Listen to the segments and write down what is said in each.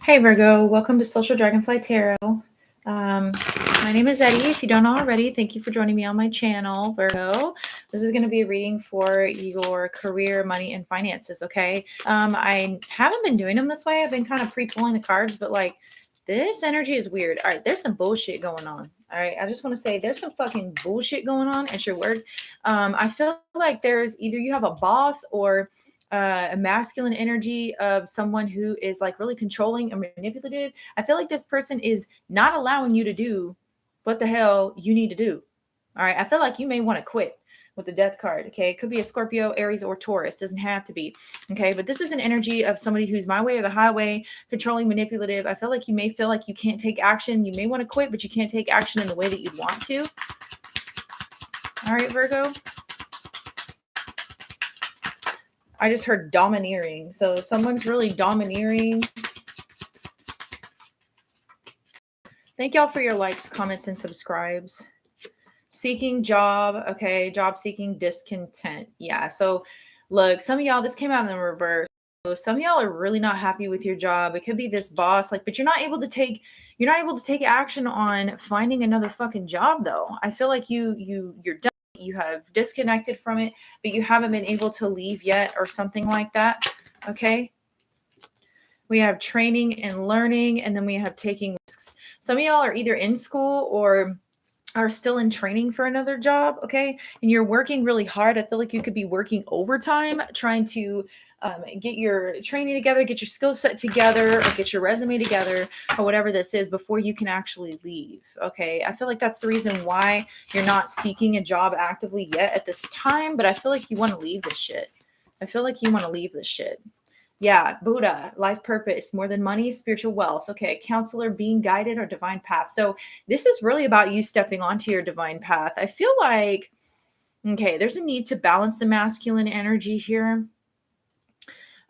Hey Virgo, welcome to Social Dragonfly Tarot. My name is Eddie. If you don't know already, thank you for joining me on my channel, Virgo. This is going to be a reading for your career, money, and finances, okay? I haven't been doing them this way. I've been kind of pre-pulling the cards, but like this energy is weird. All right, there's some bullshit going on. All right, I just want to say there's some fucking bullshit going on at your work. I feel like there's either you have a boss or a masculine energy of someone who is like really controlling and manipulative. I feel like this person is not allowing you to do what the hell you need to do. All right. I feel like you may want to quit with the death card. Okay. It could be a Scorpio, Aries, or Taurus. Doesn't have to be. Okay. But this is an energy of somebody who's my way or the highway, controlling, manipulative. I feel like you may feel like you can't take action. You may want to quit, but you can't take action in the way that you'd want to. All right, Virgo. I just heard domineering. So someone's really domineering. Thank y'all for your likes, comments, and subscribes. Seeking job. Okay. Job seeking discontent. Yeah. So look, some of y'all, this came out in the reverse. So some of y'all are really not happy with your job. It could be this boss, like, but you're not able to take action on finding another fucking job though. I feel like you're done. You have disconnected from it, but you haven't been able to leave yet or something like that. Okay. We have training and learning, and then we have taking risks. Some of y'all are either in school or are still in training for another job, okay? And you're working really hard. I feel like you could be working overtime, trying to get your training together, get your skill set together, or get your resume together, or whatever this is before you can actually leave, okay? I feel like that's the reason why you're not seeking a job actively yet at this time, but I feel like you want to leave this shit. Yeah, Buddha, life purpose, more than money, spiritual wealth. Okay, counselor, being guided, or divine path. So this is really about you stepping onto your divine path. I feel like, okay, there's a need to balance the masculine energy here.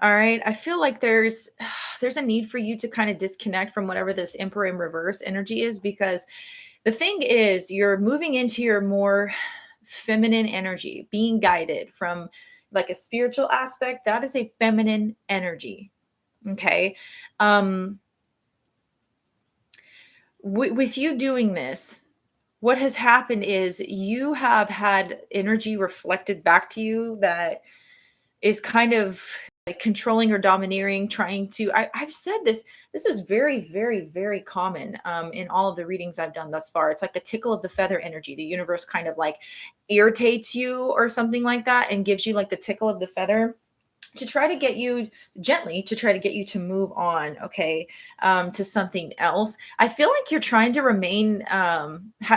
All right, I feel like there's a need for you to kind of disconnect from whatever this Emperor in reverse energy is, because the thing is, you're moving into your more feminine energy, being guided from like a spiritual aspect. That is a feminine energy. Okay. Um, with you doing this, what has happened is you have had energy reflected back to you that is kind of like controlling or domineering, trying to. I've said this is very, very, very common in all of the readings I've done thus far. It's like the tickle of the feather energy. The universe kind of like irritates you or something like that and gives you like the tickle of the feather to try to get you gently, to try to get you to move on, okay, to something else. I feel like you're trying to remain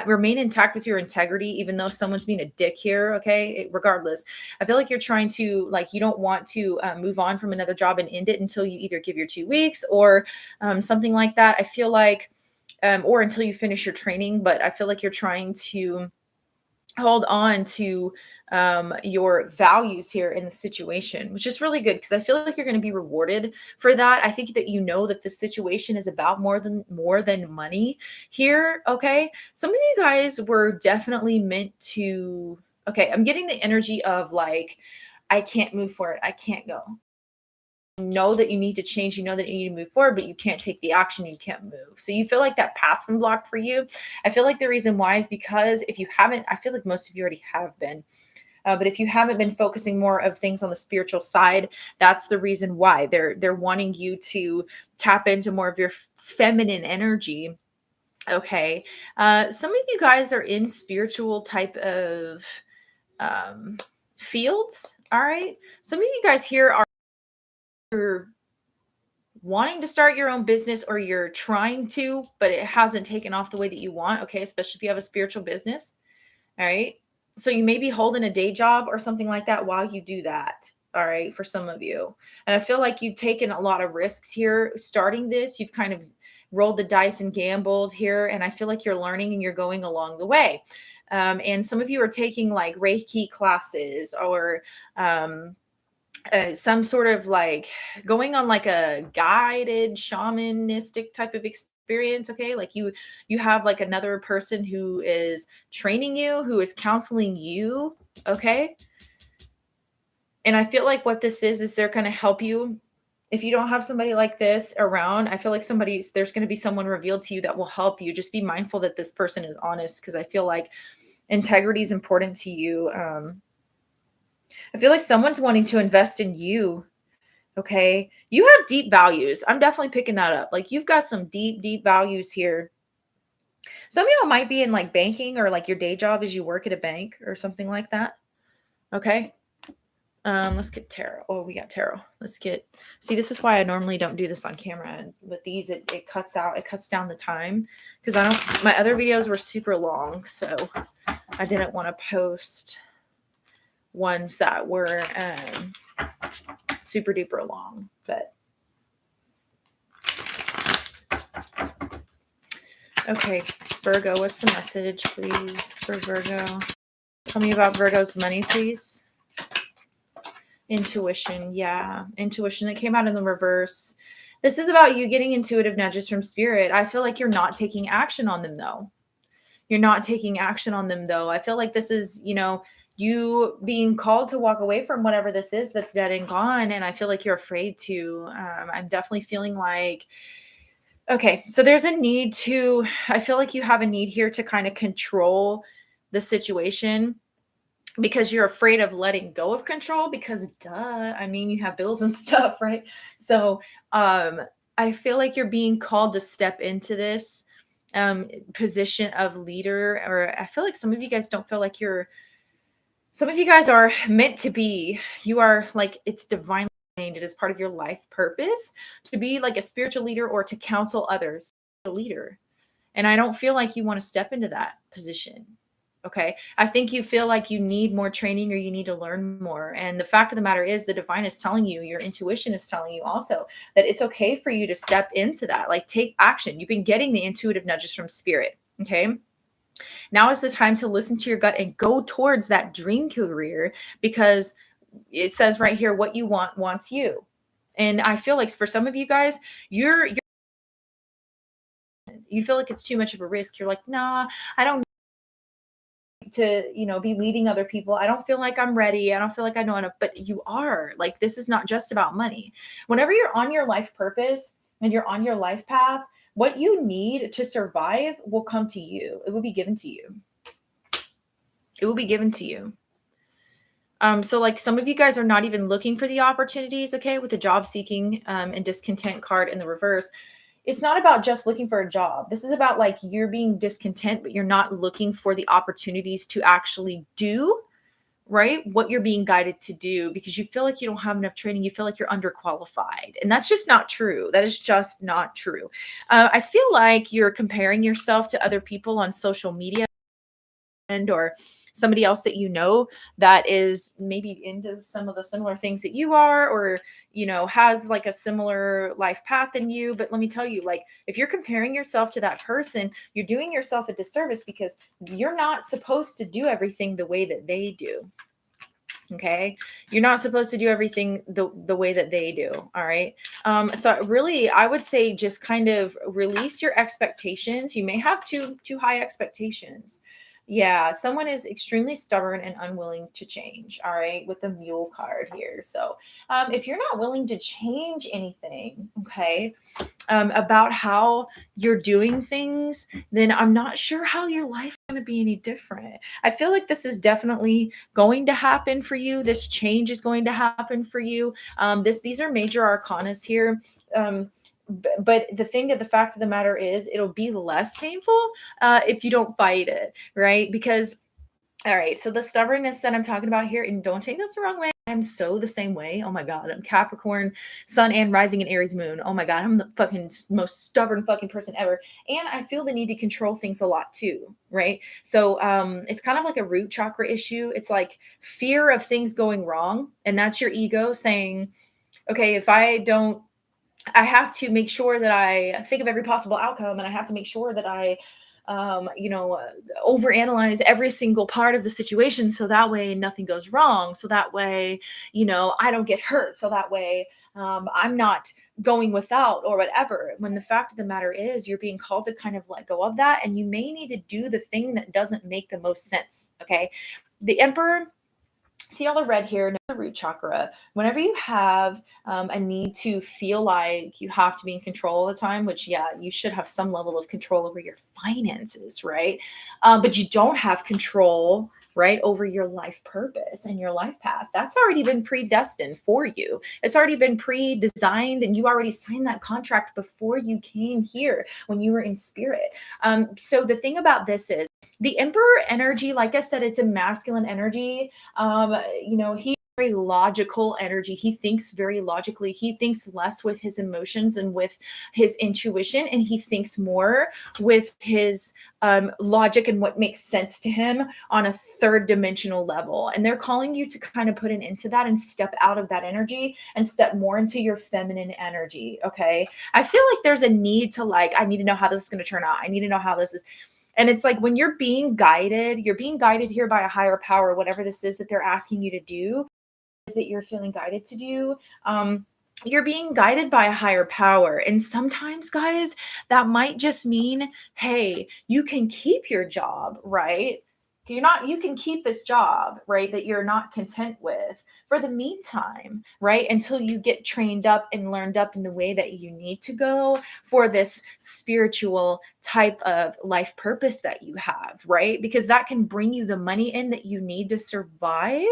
remain intact with your integrity, even though someone's being a dick here, okay. Regardless, I feel like you're trying to, like, you don't want to move on from another job and end it until you either give your 2 weeks or something like that. I feel like or until you finish your training, but I feel like you're trying to hold on to your values here in the situation, which is really good because I feel like you're going to be rewarded for that. I think that you know that this situation is about more than money here. Okay, some of you guys were definitely meant to. Okay, I'm getting the energy of like, I can't move forward. I can't go. Know that you need to change, you know that you need to move forward, but you can't take the action, you can't move. So you feel like that path's been blocked for you. I feel like the reason why is because if you haven't, I feel like most of you already have been. But if you haven't been focusing more of things on the spiritual side, that's the reason why they're wanting you to tap into more of your feminine energy. Okay. Some of you guys are in spiritual type of fields. All right. Some of you guys here are wanting to start your own business, or you're trying to, but it hasn't taken off the way that you want. Okay. Especially if you have a spiritual business. All right. So you may be holding a day job or something like that while you do that. All right. For some of you. And I feel like you've taken a lot of risks here starting this. You've kind of rolled the dice and gambled here. And I feel like you're learning and you're going along the way. And some of you are taking like Reiki classes or, some sort of like going on like a guided shamanistic type of experience. Okay, like you have like another person who is training you, who is counseling you. Okay, and I feel like what this is they're going to help you If you don't have somebody like this around, I feel like there's going to be someone revealed to you that will help you. Just be mindful that this person is honest, because I feel like integrity is important to you. I feel like someone's wanting to invest in you. Okay. You have deep values. I'm definitely picking that up. Like, you've got some deep, deep values here. Some of y'all might be in like banking, or like your day job is you work at a bank or something like that. Okay. Let's get tarot. Oh, we got tarot. See, this is why I normally don't do this on camera. And with these, it cuts down the time, because my other videos were super long. So I didn't want to post ones that were super duper long. But okay, Virgo, what's the message, please, for Virgo? Tell me about Virgo's money, please. Intuition. Yeah. Intuition that came out in the reverse. This is about you getting intuitive nudges from spirit. I feel like you're not taking action on them, though. I feel like this is, you being called to walk away from whatever this is that's dead and gone. And I feel like you're afraid to. I'm definitely feeling like, okay, so there's a need I feel like you have a need here to kind of control the situation, because you're afraid of letting go of control, because I mean, you have bills and stuff, right? So I feel like you're being called to step into this position of leader. Or I feel like some of you guys don't feel like some of you guys are meant to be. You are like, it's divinely ordained. It is part of your life purpose to be like a spiritual leader, or to counsel others, a leader. And I don't feel like you want to step into that position. Okay. I think you feel like you need more training, or you need to learn more. And the fact of the matter is, the divine is telling you, your intuition is telling you also, that it's okay for you to step into that. Like, take action. You've been getting the intuitive nudges from spirit. Okay. Now is the time to listen to your gut and go towards that dream career, because it says right here, what you want wants you. And I feel like for some of you guys, you feel like it's too much of a risk. You're like, nah, I don't to be leading other people. I don't feel like I'm ready. I don't feel like I know enough. But you are. Like, this is not just about money. Whenever you're on your life purpose and you're on your life path, what you need to survive will come to you. It will be given to you. So like, some of you guys are not even looking for the opportunities. Okay, with the job seeking and discontent card in the reverse, it's not about just looking for a job. This is about like, you're being discontent, but you're not looking for the opportunities to actually do, right, what you're being guided to do, because you feel like you don't have enough training. You feel like you're underqualified. And that's just not true. That is just not true. I feel like you're comparing yourself to other people on social media, or somebody else that that is maybe into some of the similar things that you are, or has like a similar life path than you. But let me tell you, like, if you're comparing yourself to that person, you're doing yourself a disservice, because you're not supposed to do everything the way that they do. Okay, you're not supposed to do everything the way that they do. All right. So really, I would say just kind of release your expectations. You may have too high expectations. Yeah, someone is extremely stubborn and unwilling to change. All right, with the Mule card here. So if you're not willing to change anything, okay, about how you're doing things, then I'm not sure how your life is going to be any different. I feel like this is definitely going to happen for you. This change is going to happen for you. These are major arcanas here. But the fact of the matter is, it'll be less painful if you don't fight it, right? Because, all right, so the stubbornness that I'm talking about here, and don't take this the wrong way, I'm so the same way. Oh my God, I'm Capricorn, Sun and rising in Aries moon. Oh my God, I'm the fucking most stubborn fucking person ever. And I feel the need to control things a lot too, right? So it's kind of like a root chakra issue. It's like fear of things going wrong. And that's your ego saying, okay, if I don't, I have to make sure that I think of every possible outcome, and I have to make sure that I overanalyze every single part of the situation, so that way nothing goes wrong. So that way, I don't get hurt. So that way, I'm not going without or whatever. When the fact of the matter is, you're being called to kind of let go of that, and you may need to do the thing that doesn't make the most sense. Okay. The Emperor, see all the red here. The root chakra. Whenever you have a need to feel like you have to be in control all the time, which, yeah, you should have some level of control over your finances, right? But you don't have control, right, over your life purpose and your life path. That's already been predestined for you. It's already been pre-designed, and you already signed that contract before you came here when you were in spirit. So the thing about this is the emperor energy, like I said, it's a masculine energy. He's very logical energy. He thinks very logically. He thinks less with his emotions and with his intuition, and he thinks more with his logic and what makes sense to him on a third dimensional level. And they're calling you to kind of put an end to that and step out of that energy and step more into your feminine energy. Okay. I feel like there's a need to, like, I need to know how this is going to turn out. I need to know how this is. And it's like when you're being guided here by a higher power, whatever this is that they're asking you to do, is that you're feeling guided to do. You're being guided by a higher power. And sometimes, guys, that might just mean, hey, you can keep your job, right? You can keep this job, right, that you're not content with for the meantime, right, until you get trained up and learned up in the way that you need to go for this spiritual type of life purpose that you have, right? Because that can bring you the money in that you need to survive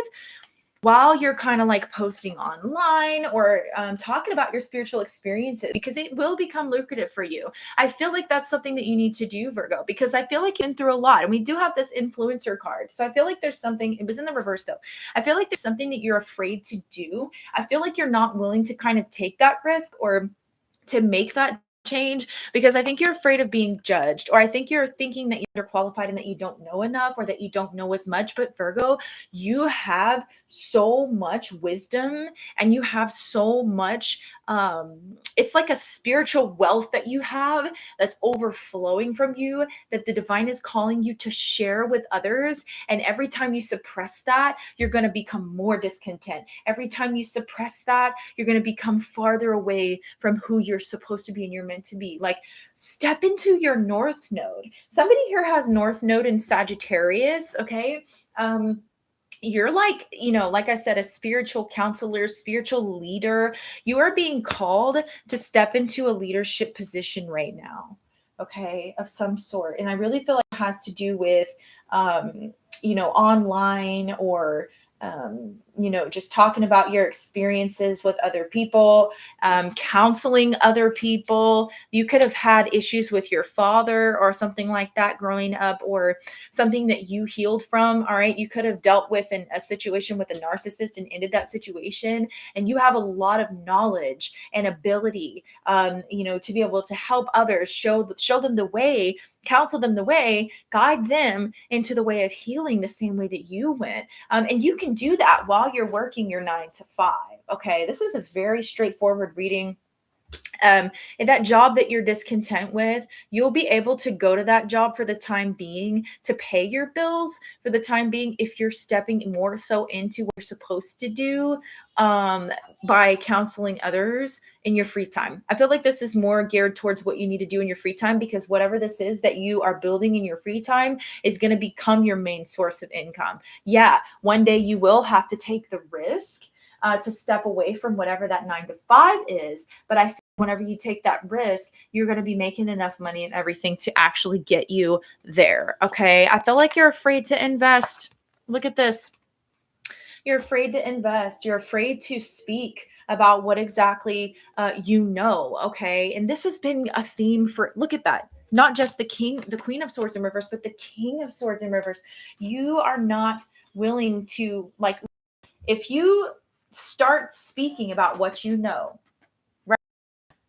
while you're kind of like posting online or talking about your spiritual experiences, because it will become lucrative for you. I feel like that's something that you need to do, Virgo, because I feel like you've been through a lot, and we do have this influencer card. So I feel like there's something, it was in the reverse though. I feel like there's something that you're afraid to do. I feel like you're not willing to kind of take that risk or to make that change, because I think you're afraid of being judged, or I think you're thinking that you're underqualified and that you don't know enough, or that you don't know as much. But Virgo, you have so much wisdom, and you have so much it's like a spiritual wealth that you have that's overflowing from you, that the divine is calling you to share with others. And every time you suppress that, you're going to become more discontent. Every time you suppress that, you're going to become farther away from who you're supposed to be and you're meant to be. Like, step into your North Node. Somebody here has North Node in Sagittarius, okay? You're like, like I said, a spiritual counselor, spiritual leader. You are being called to step into a leadership position right now, okay, of some sort. And I really feel like it has to do with, online, or, just talking about your experiences with other people, counseling other people. You could have had issues with your father or something like that growing up, or something that you healed from. All right. You could have dealt with a situation with a narcissist and ended that situation. And you have a lot of knowledge and ability, to be able to help others, show them the way, counsel them the way, guide them into the way of healing the same way that you went. And you can do that while you're working your 9 to 5. Okay. This is a very straightforward reading. And that job that you're discontent with, you'll be able to go to that job for the time being to pay your bills for the time being, if you're stepping more so into what you're supposed to do, by counseling others in your free time. I feel like this is more geared towards what you need to do in your free time, because whatever this is that you are building in your free time is going to become your main source of income. Yeah, one day you will have to take the risk to step away from whatever that 9 to 5 is. But I think whenever you take that risk, you're going to be making enough money and everything to actually get you there. Okay. I feel like you're afraid to invest. Look at this. You're afraid to invest. You're afraid to speak about what exactly okay. And this has been a theme for, look at that. Not just the Queen of Swords in reverse, but the King of Swords in reverse. You are not willing to, like, if you start speaking about what you know, right,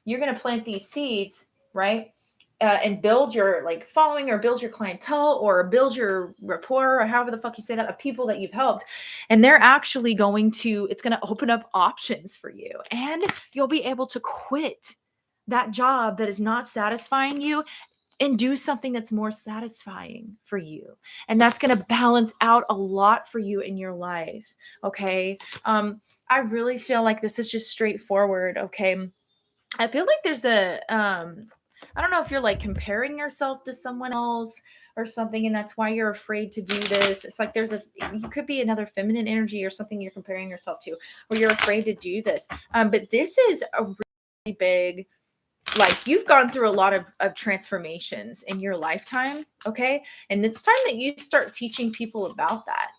you're going to plant these seeds, right? And build your following, or build your clientele, or build your rapport, or however the fuck you say that, of people that you've helped. And they're actually it's going to open up options for you. And you'll be able to quit that job that is not satisfying you and do something that's more satisfying for you. And that's going to balance out a lot for you in your life. Okay. I really feel like this is just straightforward. Okay. I feel like there's I don't know if you're like comparing yourself to someone else, or something, and that's why you're afraid to do this. It's like you could be another feminine energy or something you're comparing yourself to, or you're afraid to do this. But this is a really big, like, you've gone through a lot of transformations in your lifetime, okay? And it's time that you start teaching people about that,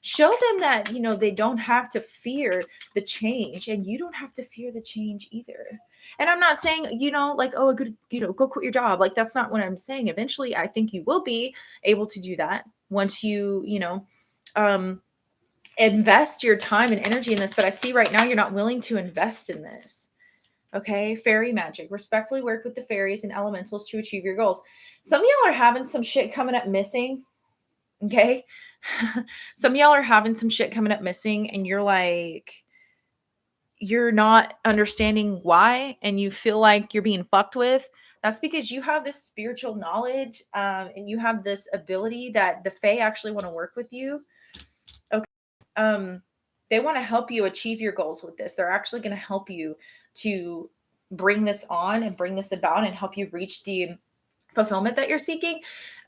show them that, they don't have to fear the change, and you don't have to fear the change either. And I'm not saying, like, oh, good, go quit your job. Like, that's not what I'm saying. Eventually, I think you will be able to do that once you, invest your time and energy in this. But I see right now you're not willing to invest in this. Okay, fairy magic. Respectfully work with the fairies and elementals to achieve your goals. Some of y'all are having some shit coming up missing. Okay. Some of y'all are having some shit coming up missing, and you're like, you're not understanding why, and you feel like you're being fucked with. That's because you have this spiritual knowledge, and you have this ability that the Fae actually want to work with you. Okay. They want to help you achieve your goals with this. They're actually going to help you to bring this on and bring this about and help you reach the fulfillment that you're seeking.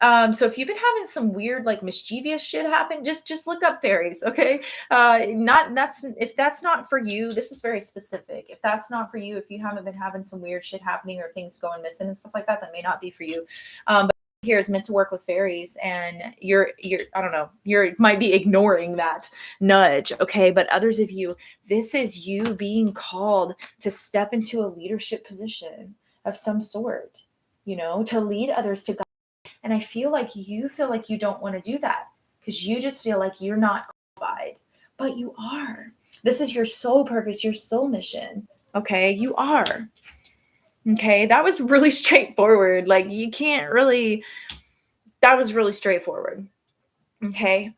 So if you've been having some weird, like, mischievous shit happen, just look up fairies. Okay. If that's not for you, this is very specific. If that's not for you, if you haven't been having some weird shit happening or things going missing and stuff like that, that may not be for you. But here is meant to work with fairies, and you're I don't know, you might be ignoring that nudge, okay? But others of you, this is you being called to step into a leadership position of some sort, to lead others to God. And I feel like you don't want to do that because you just feel like you're not qualified, but you are. This is your soul purpose, your soul mission, okay? You are. Okay, that was really straightforward. Like, that was really straightforward. Okay.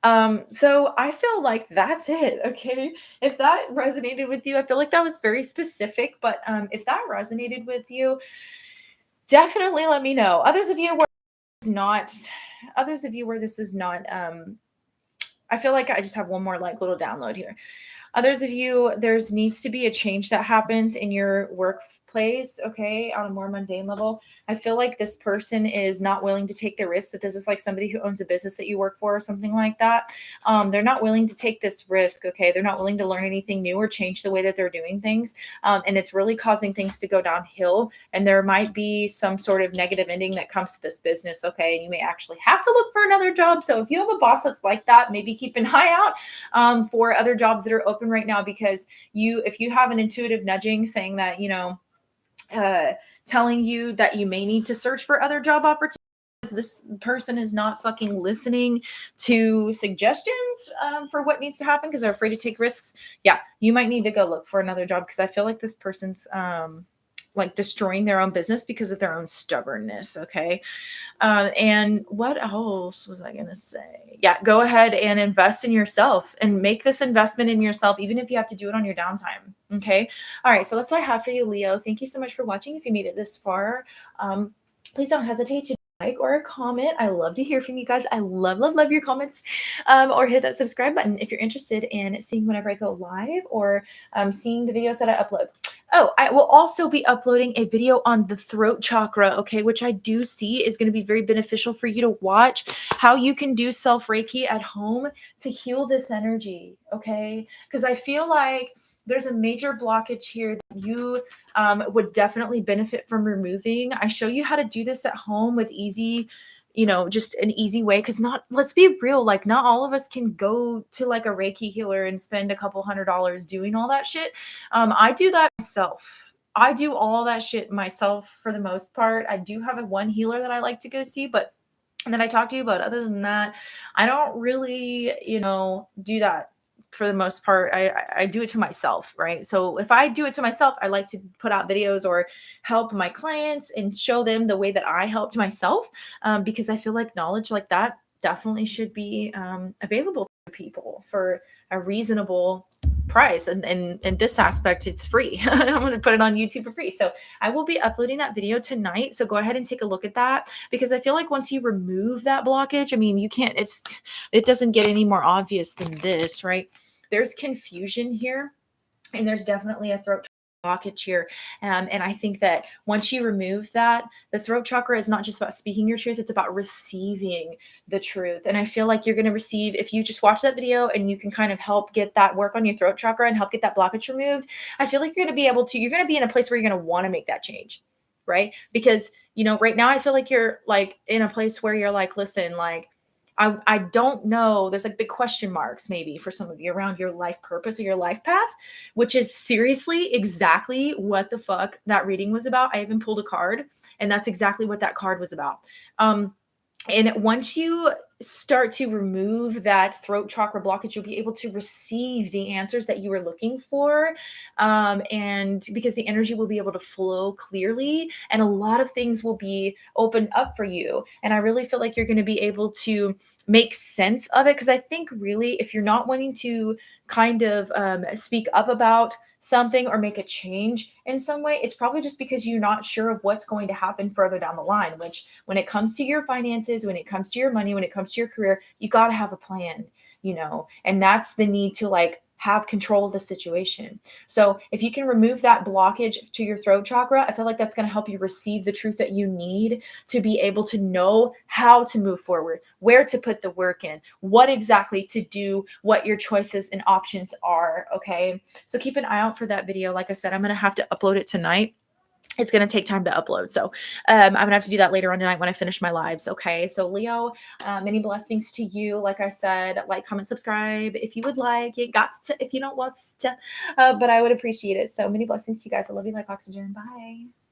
So I feel like that's it. Okay. If that resonated with you, I feel like that was very specific, but if that resonated with you, definitely let me know. Others of you where this is not, I feel like I just have one more, like, little download here. Others of you, there's needs to be a change that happens in your workplace, okay, on a more mundane level. I feel like this person is not willing to take the risk. That this is like somebody who owns a business that you work for or something like that. They're not willing to take this risk, okay? They're not willing to learn anything new or change the way that they're doing things. And it's really causing things to go downhill. And there might be some sort of negative ending that comes to this business, okay? And you may actually have to look for another job. So if you have a boss that's like that, maybe keep an eye out for other jobs that are open right now, because if you have an intuitive nudging saying that, telling you that you may need to search for other job opportunities, this person is not fucking listening to suggestions for what needs to happen because they're afraid to take risks. Yeah, you might need to go look for another job, because I feel like this person's like destroying their own business because of their own stubbornness. Okay. And what else was I going to say? Yeah, go ahead and invest in yourself and make this investment in yourself, even if you have to do it on your downtime. Okay. All right. So that's what I have for you, Leo. Thank you so much for watching. If you made it this far, please don't hesitate to like or comment. I love to hear from you guys. I love your comments, or hit that subscribe button if you're interested in seeing whenever I go live, or seeing the videos that I upload. Oh, I will also be uploading a video on the throat chakra, okay, which I do see is going to be very beneficial for you to watch how you can do self-Reiki at home to heal this energy, okay? Because I feel like there's a major blockage here that you would definitely benefit from removing. I show you how to do this at home with easy, just an easy way. Because let's be real, like, not all of us can go to like a Reiki healer and spend a couple $100 doing all that shit. I do that myself. I do all that shit myself for the most part. I do have one healer that I like to go see, and then I talk to you about. Other than that, I don't really, do that. For the most part, I do it to myself, right? So if I do it to myself, I like to put out videos or help my clients and show them the way that I helped myself, because I feel like knowledge like that definitely should be available to people for a reasonable price. And in this aspect, it's free. I'm going to put it on YouTube for free. So I will be uploading that video tonight. So go ahead and take a look at that, because I feel like once you remove that blockage, I mean, it doesn't get any more obvious than this, right? There's confusion here, and there's definitely a throat blockage here. And I think that once you remove that, the throat chakra is not just about speaking your truth, it's about receiving the truth. And I feel like you're going to receive, if you just watch that video and you can kind of help get that work on your throat chakra and help get that blockage removed, I feel like you're going to be able to, you're going to be in a place where you're going to want to make that change. Right. Because, right now I feel like you're like in a place where you're like, listen, like, I don't know. There's like big question marks maybe for some of you around your life purpose or your life path, which is seriously exactly what the fuck that reading was about. I even pulled a card, and that's exactly what that card was about. And once you start to remove that throat chakra blockage, you'll be able to receive the answers that you were looking for. And because the energy will be able to flow clearly, and a lot of things will be opened up for you. And I really feel like you're going to be able to make sense of it. Because I think really, if you're not wanting to kind of speak up about something or make a change in some way, it's probably just because you're not sure of what's going to happen further down the line, which when it comes to your finances, when it comes to your money, when it comes to your career, you got to have a plan, and that's the need to like have control of the situation. So if you can remove that blockage to your throat chakra, I feel like that's going to help you receive the truth that you need to be able to know how to move forward, where to put the work in, what exactly to do, what your choices and options are. Okay. So keep an eye out for that video. Like I said, I'm going to have to upload it tonight. It's going to take time to upload. So I'm going to have to do that later on tonight when I finish my lives. Okay. So Leo, many blessings to you. Like I said, like, comment, subscribe if you would like. It got to, if you don't want to, but I would appreciate it. So many blessings to you guys. I love you like oxygen. Bye.